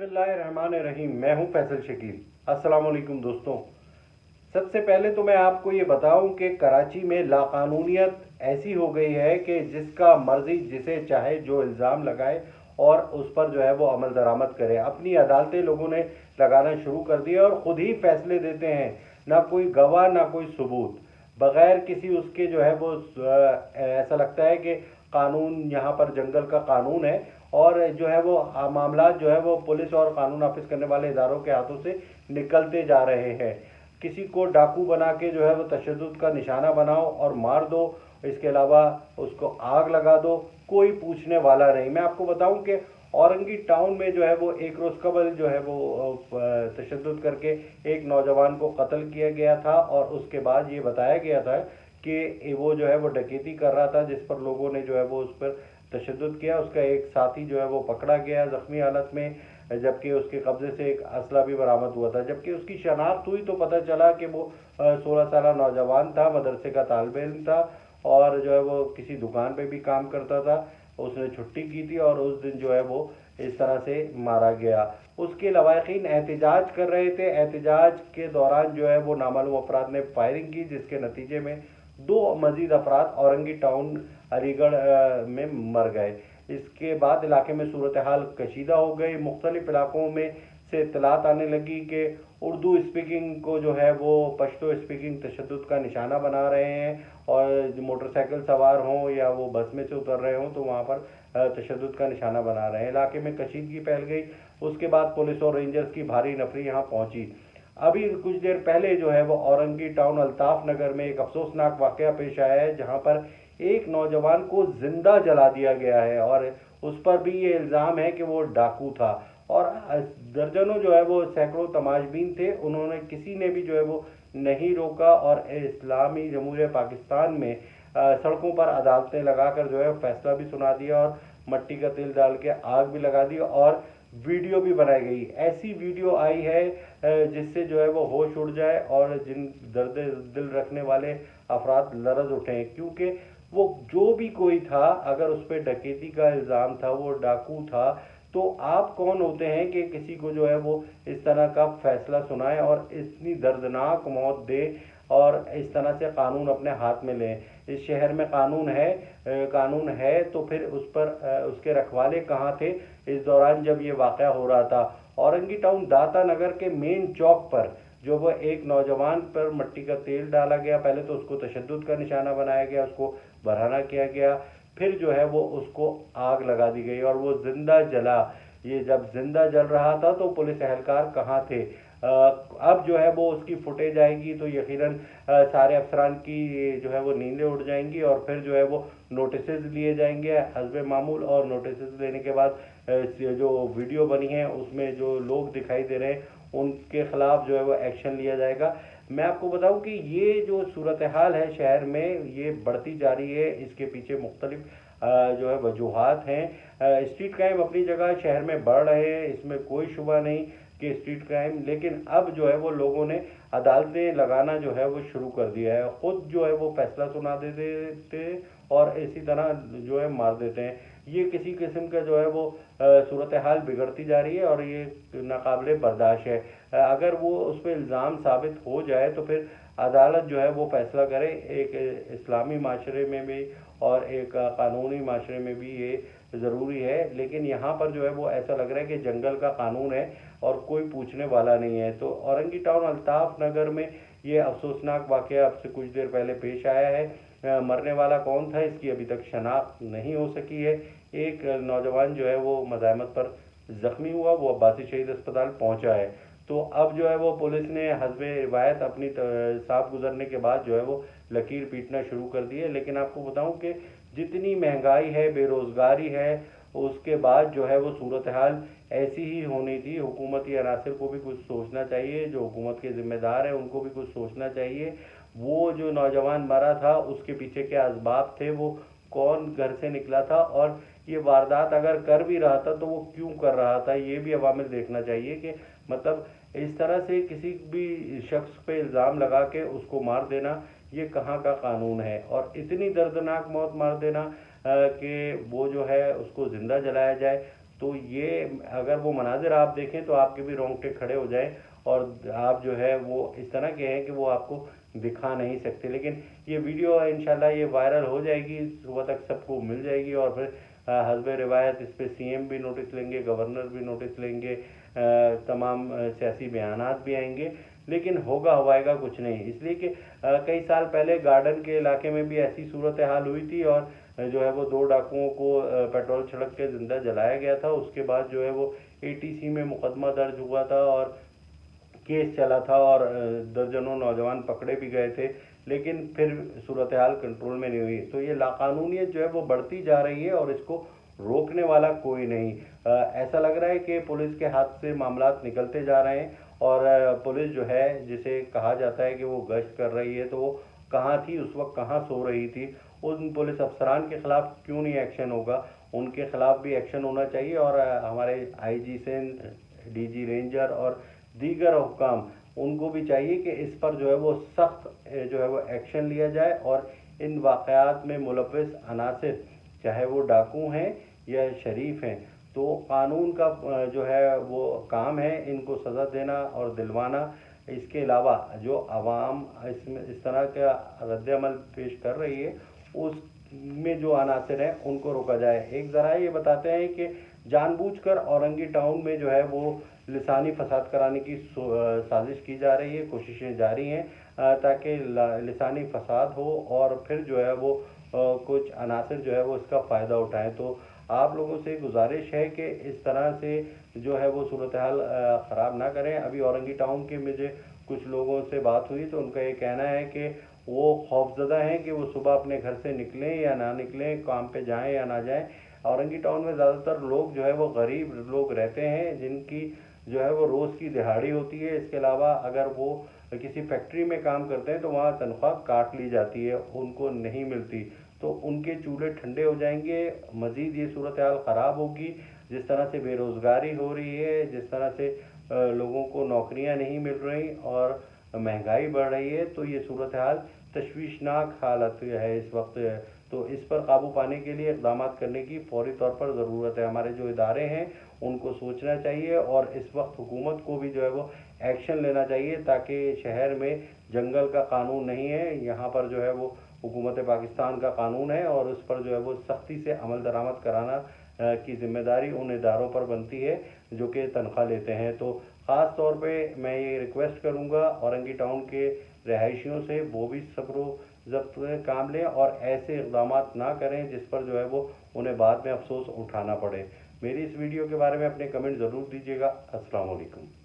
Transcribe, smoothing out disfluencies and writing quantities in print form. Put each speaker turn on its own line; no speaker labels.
बिस्मिल्लाहिर्रहमानिर्रहीम। मैं हूं फैसल शकील। अस्सलाम वालेकुम दोस्तों। सबसे पहले तो मैं आपको ये बताऊं कि कराची में लाकानूनियत ऐसी हो गई है कि जिसका मर्जी जिसे चाहे जो इल्ज़ाम लगाए और उस पर जो है वो अमल दरामद करे। अपनी अदालतें लोगों ने लगाना शुरू कर दिया और ख़ुद ही फैसले देते हैं, ना कोई गवाह ना कोई सबूत, बग़ैर किसी उसके जो है वो ऐसा लगता है कि कानून यहाँ पर जंगल का कानून है और जो है वो मामला जो है वो पुलिस और कानून नाफिज करने वाले इदारों के हाथों से निकलते जा रहे हैं। किसी को डाकू बना के जो है वो तशद्दुद का निशाना बनाओ और मार दो, इसके अलावा उसको आग लगा दो, कोई पूछने वाला नहीं। मैं आपको बताऊं कि औरंगी टाउन में जो है वो एक रोज़ कबल जो है वो तशद्दुद करके एक नौजवान को कत्ल किया गया था और उसके बाद ये बताया गया था कि वो जो है वो डकैती कर रहा था, जिस पर लोगों ने जो है वो उस पर तशद्दुद किया। उसका एक साथी जो है वो पकड़ा गया ज़ख्मी हालत में, जबकि उसके कब्ज़े से एक असला भी बरामद हुआ था। जबकि उसकी शनाख्त हुई तो पता चला कि वो 16 साल नौजवान था, मदरसे का तालिब इल्म था और जो है वो किसी दुकान पे भी काम करता था। उसने छुट्टी की थी और उस दिन जो है वो इस तरह से मारा गया। उसके लवाहिकीन एहतजाज कर रहे थे। एहतजाज के दौरान जो है वो नामालूम अफराद ने फायरिंग की, जिसके नतीजे में 2 मजीद अफराद औरंगी टाउन अलीगढ़ में मर गए। इसके बाद इलाके में सूरत हाल कशीदा हो गई। मुख्तलिफ इलाकों में से इत्तलात आने लगी कि उर्दू स्पीकिंग को जो है वो पश्तो स्पीकिंग तशद्दुद का निशाना बना रहे हैं और मोटरसाइकिल सवार हों या वो बस में से उतर रहे हों तो वहाँ पर तशद्दुद का निशाना बना रहे हैं। इलाके में कशीदगी फैल गई। उसके बाद पुलिस और रेंजर्स की भारी नफरी यहाँ पहुँची। अभी कुछ देर पहले जो है वो औरंगी टाउन अल्ताफ नगर में एक अफसोसनाक वाक़या पेश आया है, जहाँ पर एक नौजवान को जिंदा जला दिया गया है और उस पर भी ये इल्ज़ाम है कि वो डाकू था और दर्जनों जो है वो सैकड़ों तमाशबीन थे। उन्होंने किसी ने भी जो है वो नहीं रोका और इस्लामी जमहूरिया पाकिस्तान में सड़कों पर अदालतें लगाकर जो है फैसला भी सुना दिया और मट्टी का तेल डाल के आग भी लगा दी और वीडियो भी बनाई गई। ऐसी वीडियो आई है जिससे जो है वो होश उड़ जाए और जिन दर्द दिल रखने वाले अफराद लरज उठें, क्योंकि वो जो भी कोई था, अगर उस पर डकैती का इल्ज़ाम था, वो डाकू था, तो आप कौन होते हैं कि किसी को जो है वो इस तरह का फैसला सुनाए और इतनी दर्दनाक मौत दे और इस तरह से कानून अपने हाथ में लें। इस शहर में कानून है तो फिर उस पर उसके रखवाले कहाँ थे इस दौरान जब ये वाक़या हो रहा था। औरंगी टाउन दाता नगर के मेन चौक पर जो वो एक नौजवान पर मट्टी का तेल डाला गया, पहले तो उसको तशद्दुद का निशाना बनाया गया, उसको बरहना किया गया, फिर जो है वो उसको आग लगा दी गई और वो जिंदा जला। ये जब जिंदा जल रहा था तो पुलिस एहलकार कहाँ थे? अब जो है वो उसकी फुटेज आएगी तो यकीनन सारे अफसरान की जो है वो नींदें उड़ जाएंगी और फिर जो है वो नोटिसेज लिए जाएंगे हस्बे मामूल। और नोटिसेज लेने के बाद जो वीडियो बनी है उसमें जो लोग दिखाई दे रहे हैं उनके खिलाफ जो है वो एक्शन लिया जाएगा। मैं आपको बताऊं कि ये जो सूरत हाल है शहर में ये बढ़ती जा रही है, इसके पीछे मुख्तलिफ जो है वजूहात हैं। स्ट्रीट क्राइम अपनी जगह शहर में बढ़ रहे हैं, इसमें कोई शुबा नहीं कि स्ट्रीट क्राइम, लेकिन अब जो है वो लोगों ने अदालतें लगाना जो है वो शुरू कर दिया है। खुद जो है वो फैसला सुना देते और इसी तरह जो है मार देते हैं। ये किसी किस्म का जो है वो सूरत हाल बिगड़ती जा रही है और ये नाकाबिले बर्दाश्त है। अगर वो उस पर इल्ज़ाम साबित हो जाए तो फिर अदालत जो है वो फैसला करे। एक इस्लामी माशरे में भी और एक कानूनी माशरे में भी ये ज़रूरी है, लेकिन यहाँ पर जो है वो ऐसा लग रहा है कि जंगल का कानून है और कोई पूछने वाला नहीं है। तो औरंगी टाउन अल्ताफ नगर में ये अफसोसनाक वाक़या अब से कुछ देर पहले पेश आया है। मरने वाला कौन था इसकी अभी तक शनाख्त नहीं हो सकी है। एक नौजवान जो है वो मज़ाहमत पर ज़ख्मी हुआ, वो अब्बासी शहीद अस्पताल पहुंचा है। तो अब जो है वो पुलिस ने हस्बे रिवायत अपनी सांप गुजरने के बाद जो है वो लकीर पीटना शुरू कर दी है। लेकिन आपको बताऊं कि जितनी महंगाई है, बेरोज़गारी है, उसके बाद जो है वो सूरत हाल ऐसी ही होनी थी। हुकूमती अनासर को भी कुछ सोचना चाहिए, जो हुकूमत के ज़िम्मेदार हैं उनको भी कुछ सोचना चाहिए। वो जो नौजवान मरा था उसके पीछे क्या असबाब थे, वो कौन घर से निकला था और ये वारदात अगर कर भी रहा था तो वो क्यों कर रहा था, ये भी अवामिल देखना चाहिए। कि मतलब इस तरह से किसी भी शख्स पे इल्ज़ाम लगा के उसको मार देना ये कहाँ का कानून है। और इतनी दर्दनाक मौत मार देना कि वो जो है उसको ज़िंदा जलाया जाए, तो ये अगर वो मनाजिर आप देखें तो आपके भी रोंगटे खड़े हो जाएं, और आप जो है वो इस तरह के हैं कि वो आपको दिखा नहीं सकते। लेकिन ये वीडियो इंशाल्लाह ये वायरल हो जाएगी, सुबह तक सबको मिल जाएगी, और फिर हस्ब रिवायत इस पर सीएम भी नोटिस लेंगे, गवर्नर भी नोटिस लेंगे, तमाम सियासी बयानात भी आएंगे, लेकिन होगा हवाएगा कुछ नहीं। इसलिए कि कई साल पहले गार्डन के इलाके में भी ऐसी सूरत हाल हुई थी, और जो है वो 2 डाकुओं को पेट्रोल छिड़क के जिंदा जलाया गया था। उसके बाद जो है वो एटीसी में मुकदमा दर्ज हुआ था और केस चला था, और दर्जनों नौजवान पकड़े भी गए थे, लेकिन फिर सूरत हाल कंट्रोल में नहीं हुई। तो ये लाकानूनियत जो है वो बढ़ती जा रही है, और इसको रोकने वाला कोई नहीं। ऐसा लग रहा है कि पुलिस के हाथ से मामलात निकलते जा रहे हैं, और पुलिस जो है, जिसे कहा जाता है कि वो गश्त कर रही है, तो वो कहाँ थी उस वक्त, कहाँ सो रही थी? उन पुलिस अफसरान के खिलाफ क्यों नहीं एक्शन होगा? उनके खिलाफ भी एक्शन होना चाहिए, और हमारे आईजी सिंध, डीजी रेंजर और दीगर हुक्काम, उनको भी चाहिए कि इस पर जो है वो सख्त जो है वो एक्शन लिया जाए, और इन वाक़यात में मुलव्वस अनासिर, चाहे वो डाकू हैं या शरीफ हैं, तो कानून का जो है वो काम है इनको सज़ा देना और दिलवाना। इसके अलावा जो आवाम इसमें इस तरह का रद्द-ए-अमल पेश कर रही है, उसमें जो अनासिर हैं उनको रोका जाए। एक ज़रा ये बताते हैं कि जानबूझकर औरंगी टाउन में जो है वो लिसानी फसाद कराने की साजिश की जा रही है, कोशिशें जारी हैं, ताकि लिसानी फसाद हो, और फिर जो है वो कुछ अनासिर जो है वो इसका फ़ायदा उठाएं। तो आप लोगों से गुजारिश है कि इस तरह से जो है वो सूरत हाल ख़राब ना करें। अभी औरंगी टाउन के मुझे कुछ लोगों से बात हुई, तो उनका ये कहना है कि वो खौफजदा हैं कि वो सुबह अपने घर से निकलें या ना निकलें, काम पे जाएं या ना जाएं। औरंगी टाउन में ज़्यादातर लोग जो है वो गरीब लोग रहते हैं, जिनकी जो है वो रोज़ की दिहाड़ी होती है। इसके अलावा अगर वो किसी फैक्ट्री में काम करते हैं तो वहाँ तनख्वाह काट ली जाती है, उनको नहीं मिलती, तो उनके चूल्हे ठंडे हो जाएंगे। मज़ीद ये सूरत हाल ख़राब होगी। जिस तरह से बेरोज़गारी हो रही है, जिस तरह से लोगों को नौकरियां नहीं मिल रही और महंगाई बढ़ रही है, तो ये सूरत हाल तशवीशनाक हालत है इस वक्त। तो इस पर काबू पाने के लिए इक़दाम करने की फौरी तौर पर ज़रूरत है। हमारे जो इदारे हैं उनको सोचना चाहिए, और इस वक्त हुकूमत को भी जो है वो एक्शन लेना चाहिए, ताकि शहर में जंगल का कानून नहीं है, यहाँ पर जो है वो हुकूमत पाकिस्तान का कानून है, और उस पर जो है वो सख्ती से अमल दरामद कराना की ज़िम्मेदारी उन इदारों पर बनती है जो कि तनख्वाह लेते हैं। तो ख़ास तौर पे मैं ये रिक्वेस्ट करूँगा औरंगी टाउन के रहायशियों से, वो भी सब्र ज़ब्त काम लें और ऐसे इक़दाम ना करें जिस पर जो है वो उन्हें बाद में अफसोस उठाना पड़े। मेरी इस वीडियो के बारे में अपने कमेंट ज़रूर दीजिएगा। अस्सलाम वालेकुम।